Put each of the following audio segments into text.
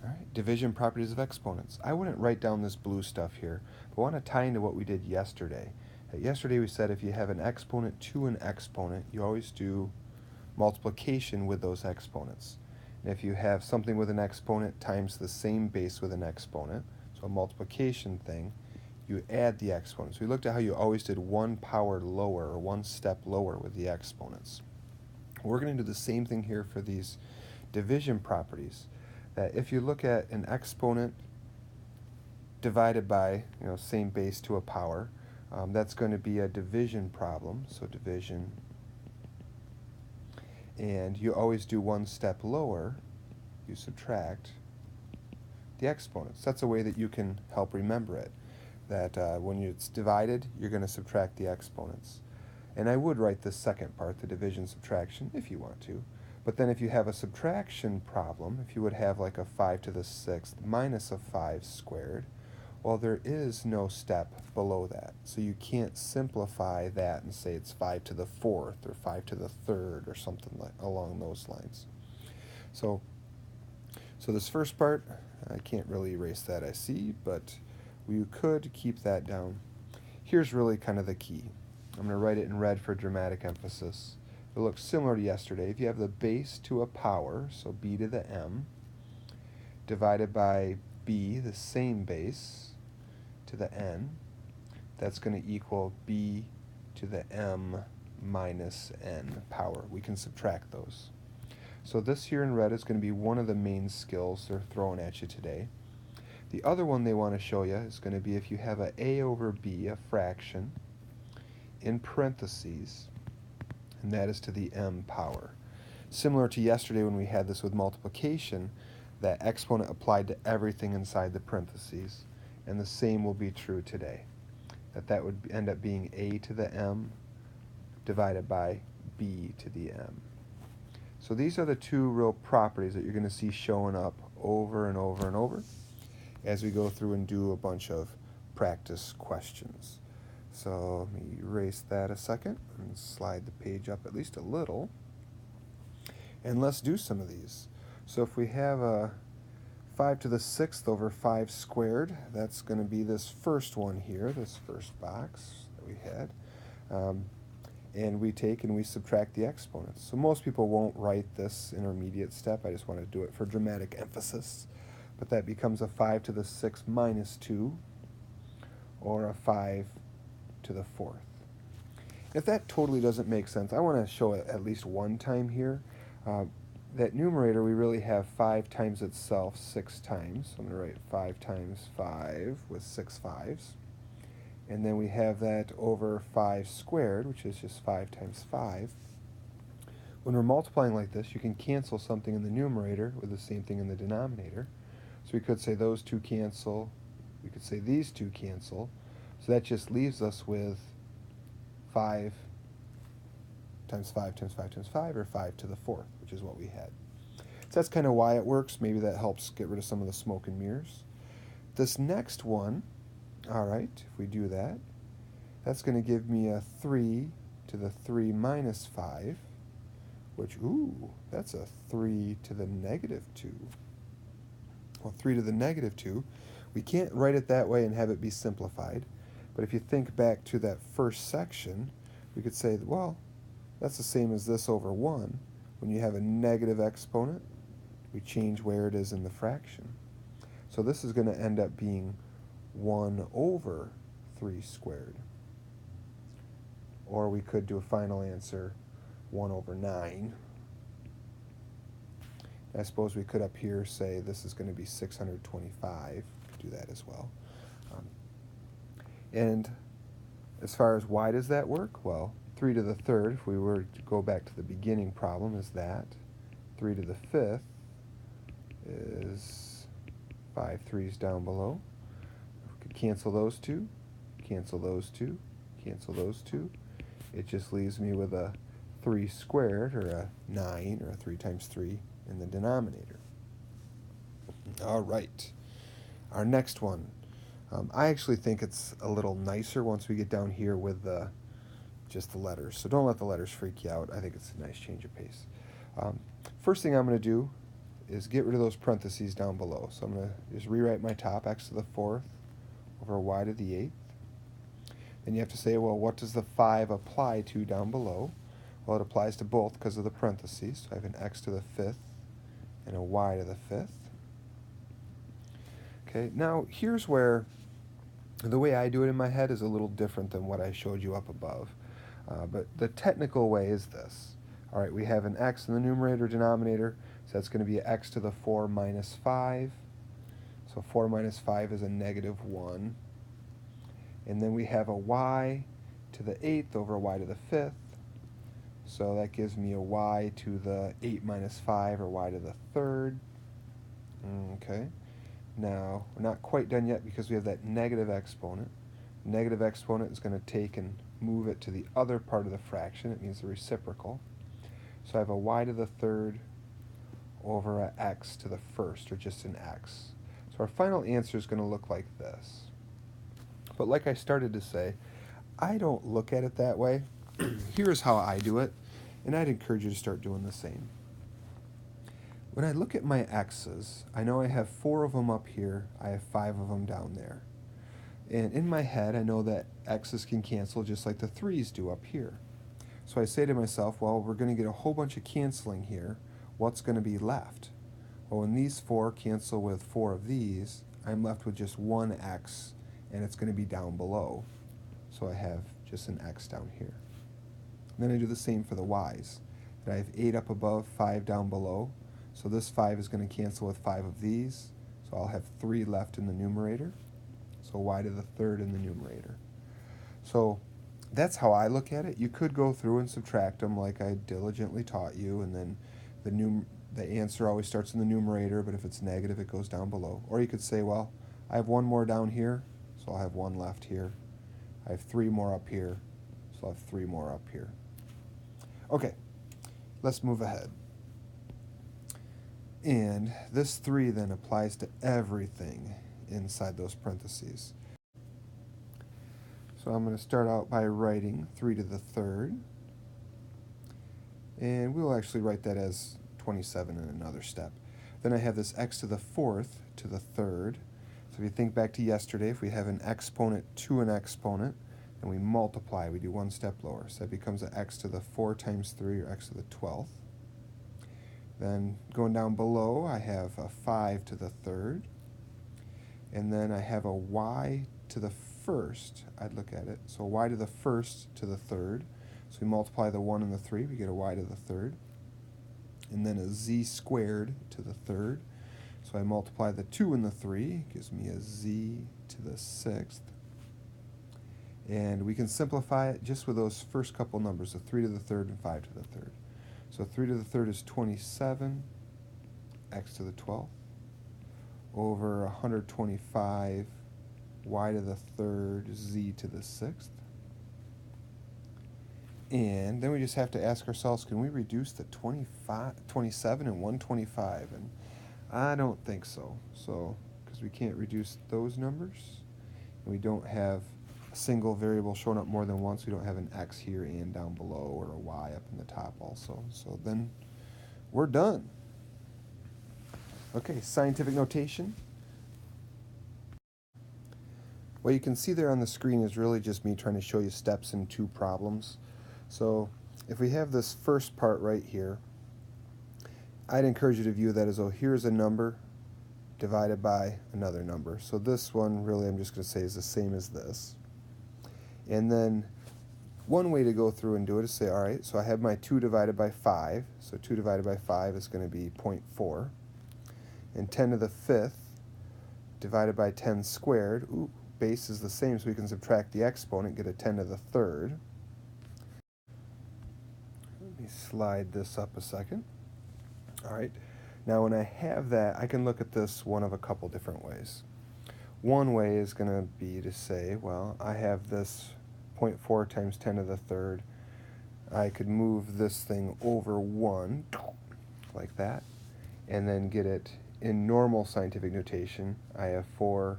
All right, division properties of exponents. I wouldn't write down this blue stuff here, but I want to tie into what we did yesterday. Yesterday we said if you have an exponent to an exponent, you always do multiplication with those exponents. And if you have something with an exponent times the same base with an exponent, so a multiplication thing, you add the exponents. We looked at how you always did one power lower or one step lower with the exponents. We're going to do the same thing here for these division properties. That if you look at an exponent divided by, same base to a power, that's going to be a division problem, so division. And you always do one step lower, you subtract the exponents. That's a way that you can help remember it, that when it's divided, you're going to subtract the exponents. And I would write the second part, the division subtraction, if you want to. But then if you have a subtraction problem, if you would have like a 5 to the 6th minus a 5 squared, well, there is no step below that. So you can't simplify that and say it's 5 to the 4th or 5 to the 3rd or something like along those lines. So this first part, I can't really erase that, I see, but we could keep that down. Here's really kind of the key. I'm going to write it in red for dramatic emphasis. It looks similar to yesterday. If you have the base to a power, so b to the m, divided by b, the same base, to the n, that's going to equal b to the m minus n power. We can subtract those. So this here in red is going to be one of the main skills they're throwing at you today. The other one they want to show you is going to be if you have a over b, a fraction, in parentheses, and that is to the m power. Similar to yesterday when we had this with multiplication, that exponent applied to everything inside the parentheses, and the same will be true today. That would end up being a to the m divided by b to the m. So these are the two real properties that you're going to see showing up over and over and over as we go through and do a bunch of practice questions. So let me erase that a second and slide the page up at least a little. And let's do some of these. So if we have a 5 to the 6th over 5 squared, that's going to be this first one here, this first box that we had. And we take and we subtract the exponents. So most people won't write this intermediate step. I just want to do it for dramatic emphasis. But that becomes a 5 to the 6th minus 2, or a 5 to the 4th. If that totally doesn't make sense, I want to show it at least one time here. That numerator, we really have 5 times itself 6 times. So I'm going to write 5 times 5 with 6 5s. And then we have that over 5 squared, which is just 5 times 5. When we're multiplying like this, you can cancel something in the numerator with the same thing in the denominator. So we could say those two cancel. We could say these two cancel. So that just leaves us with 5 times 5 times 5 times 5, or 5 to the 4th, which is what we had. So that's kind of why it works. Maybe that helps get rid of some of the smoke and mirrors. This next one, all right, if we do that, that's going to give me a 3 to the 3 minus 5, which, ooh, that's a 3 to the negative 2. Well, 3 to the negative 2, we can't write it that way and have it be simplified. But if you think back to that first section, we could say, well, that's the same as this over 1. When you have a negative exponent, we change where it is in the fraction. So this is going to end up being 1 over 3 squared. Or we could do a final answer, 1 over 9. I suppose we could up here say this is going to be 625. Do that as well. And as far as why does that work? Well, 3 to the 3rd, if we were to go back to the beginning problem, is that. 3 to the 5th is 5 3s down below. We could cancel those two, cancel those two, cancel those two. It just leaves me with a 3 squared, or a 9, or a 3 times 3 in the denominator. All right. Our next one. I actually think it's a little nicer once we get down here with just the letters. So don't let the letters freak you out. I think it's a nice change of pace. First thing I'm going to do is get rid of those parentheses down below. So I'm going to just rewrite my top, x to the 4th over y to the 8th. Then you have to say, well, what does the 5 apply to down below? Well, it applies to both because of the parentheses. So I have an x to the 5th and a y to the 5th. Okay, now here's where the way I do it in my head is a little different than what I showed you up above. But the technical way is this. All right, we have an x in the numerator denominator, so that's going to be x to the 4 minus 5. So 4 minus 5 is a negative 1. And then we have a y to the 8th over y to the 5th. So that gives me a y to the 8 minus 5, or y to the 3rd. Okay. Now, we're not quite done yet because we have that negative exponent. Negative exponent is going to take and move it to the other part of the fraction. It means the reciprocal. So I have a y to the 3rd over a x to the 1st, or just an x. So our final answer is going to look like this. But like I started to say, I don't look at it that way. Here's how I do it, and I'd encourage you to start doing the same. When I look at my x's, I know I have 4 of them up here, I have 5 of them down there. And in my head, I know that x's can cancel just like the 3's do up here. So I say to myself, well, we're going to get a whole bunch of canceling here. What's going to be left? Well, when these 4 cancel with 4 of these, I'm left with just one x, and it's going to be down below. So I have just an x down here. And then I do the same for the y's. And I have 8 up above, 5 down below. So this 5 is going to cancel with 5 of these. So I'll have 3 left in the numerator. So y to the 3rd in the numerator. So that's how I look at it. You could go through and subtract them like I diligently taught you, and then the answer always starts in the numerator, but if it's negative, it goes down below. Or you could say, well, I have 1 more down here, so I'll have 1 left here. I have 3 more up here, so I'll have 3 more up here. Okay, let's move ahead. And this 3 then applies to everything inside those parentheses. So I'm going to start out by writing 3 to the 3rd. And we'll actually write that as 27 in another step. Then I have this x to the 4th to the 3rd. So if you think back to yesterday, if we have an exponent to an exponent, and we multiply, we do one step lower. So that becomes an x to the 4 times 3, or x to the 12th. Then going down below, I have a 5 to the 3rd. And then I have a y to the 1st, I'd look at it. So y to the 1st to the 3rd. So we multiply the 1 and the 3, we get a y to the 3rd. And then a z squared to the 3rd. So I multiply the 2 and the 3, gives me a z to the 6th. And we can simplify it just with those first couple numbers, the 3 to the 3rd and 5 to the 3rd. So 3 to the 3rd is 27, x to the 12th, over 125, y to the 3rd, z to the 6th. And then we just have to ask ourselves, can we reduce the 27 and 125? And I don't think so. So, because we can't reduce those numbers, and we don't have a single variable showing up more than once, we don't have an x here and down below, or a y up in the top also. So then we're done. Okay, scientific notation. What you can see there on the screen is really just me trying to show you steps in 2 problems. So if we have this first part right here, I'd encourage you to view that as, oh, here's a number divided by another number. So this one, really, I'm just going to say is the same as this. And then one way to go through and do it is say, all right, so I have my 2 divided by 5. So 2 divided by 5 is going to be 0.4. And 10 to the 5th divided by 10 squared, base is the same, so we can subtract the exponent, get a 10 to the 3rd. Let me slide this up a second. All right, now when I have that, I can look at this one of a couple different ways. One way is going to be to say, well, I have this 0.4 times 10 to the 3rd. I could move this thing over 1, like that, and then get it in normal scientific notation. I have 4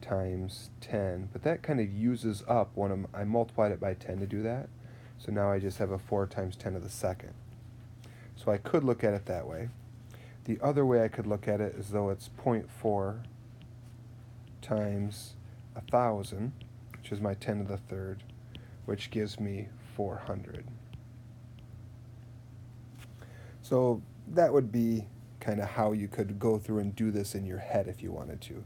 times 10, but that kind of uses up when I multiplied it by 10 to do that. So now I just have a 4 times 10 to the 2nd. So I could look at it that way. The other way I could look at it is though it's 0.4 times 1,000, which is my 10 to the third, which gives me 400. So that would be kind of how you could go through and do this in your head if you wanted to.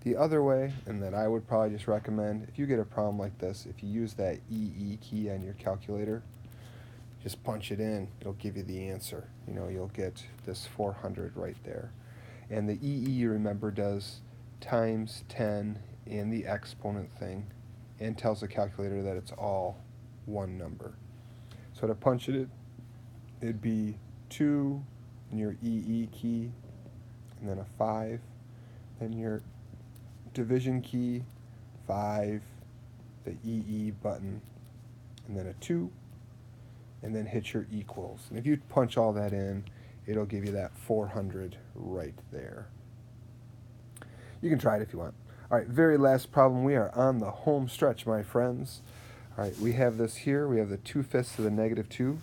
The other way, and that I would probably just recommend, if you get a problem like this, if you use that EE key on your calculator, just punch it in, it'll give you the answer. You know, you'll get this 400 right there. And the EE, remember, does times 10 and the exponent thing, and tells the calculator that it's all one number. So to punch it in, it'd be 2 and your EE key, and then a 5, then your division key, 5, the EE button, and then a 2, and then hit your equals. And if you punch all that in, it'll give you that 400 right there. You can try it if you want. All right, very last problem. We are on the home stretch, my friends. All right, we have this here. We have the 2/5 to the -2.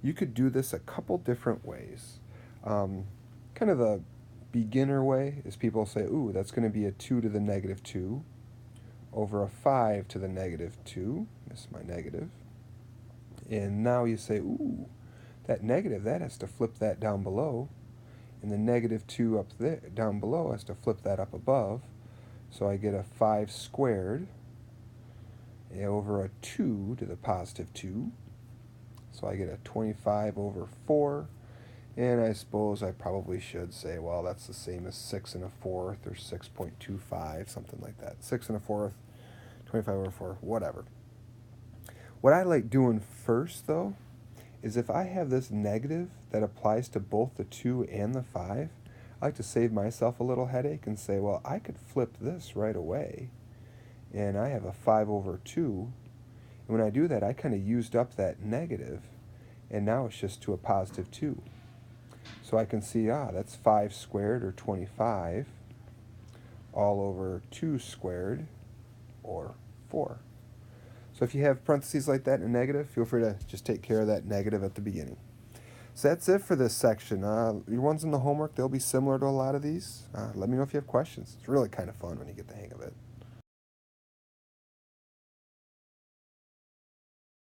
You could do this a couple different ways. Kind of the beginner way is people say, ooh, that's going to be a 2 to the -2 over a 5 to the -2. Miss my negative. And now you say, ooh, that negative, that has to flip that down below. And the -2 up there, down below, has to flip that up above. So I get a 5 squared over a 2 to the +2. So I get a 25 over 4. And I suppose I probably should say, well, that's the same as 6 1/4 or 6.25, something like that. 6 1/4, 25 over 4, whatever. What I like doing first, though, is if I have this negative that applies to both the 2 and the 5, I like to save myself a little headache and say, well, I could flip this right away. And I have a 5 over 2. And when I do that, I kind of used up that negative, and now it's just to a +2. So I can see, that's 5 squared, or 25, all over 2 squared, or 4. So if you have parentheses like that in a negative, feel free to just take care of that negative at the beginning. So that's it for this section. Your ones in the homework, they'll be similar to a lot of these. Let me know if you have questions. It's really kind of fun when you get the hang of it.